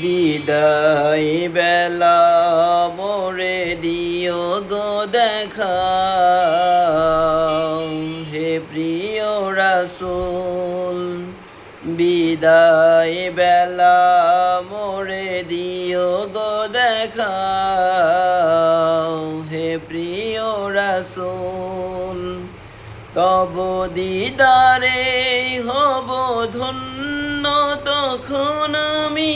বিদায় বেলা মোরে দিও গো দেখা, হে প্রিয় রাসূল। বিদায় বেলা মোরে দিও গো দেখা, হে প্রিয় রাসূল। তব দিদারে হব ধন্য তখন আমি,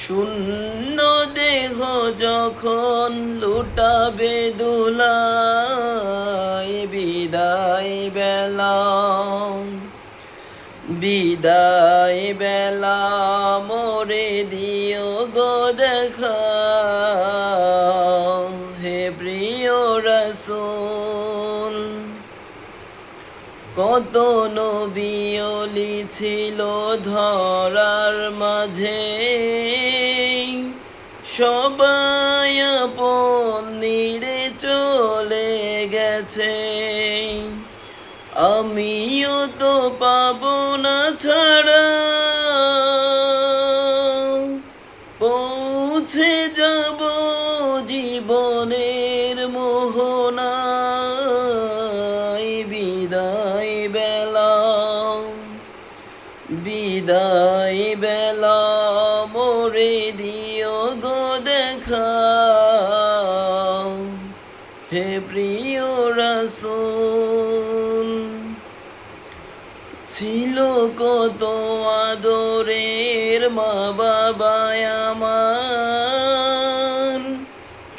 শূন্য দেহ যখন লুটাবে দুলাই। বিদায় বেলা, বিদায় বেলা মোরে দিও গো দেখা, হে প্রিয় রাসূল। কত নবী ওলি ছিল ধরার মাঝে, সবাই আপন নিরে চলে গেছে। আমিও তো পাবো না ছাড়া, পৌঁছে যাব জীবনের মোহনায়। বিদায় বেলা, বিদায় বেলা মোরে দিও গো দেখা, হে প্রিয় রাসূল। ছিল কত আদরের মা বাবা আমার,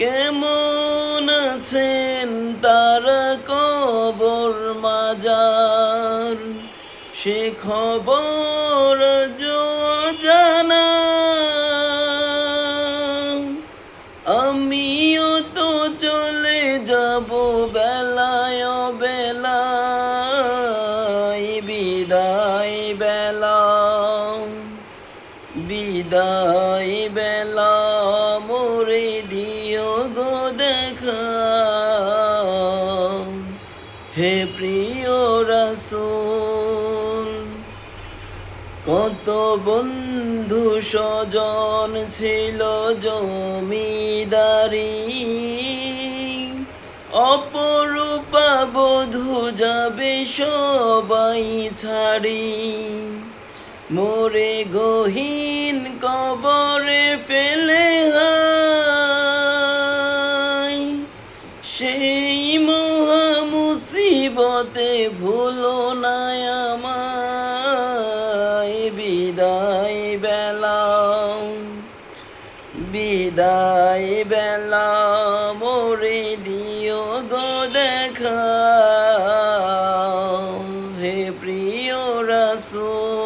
কেমন আছেন তারা কবর মাজার, সে খবর জানা। আমিও তো চলে যাব বেলায় বেলায়। বিদায় বেলা, বিদায় বেলা মোরে দিও গো দেখা, হে প্রিয় রাসূল। কত বন্ধু স্বজন ছিল জমিদারি, অপরূপা বধূ যাবে সবাই ছাড়ি। মোরে গহীন কবরে ফেলে হায়, সেই মহা মুসিবতে ভুলো না আমায়। বিদায় বেলা, বিদায় বেলা মোরে দিও গো দেখা, হে প্রিয় রাসূল।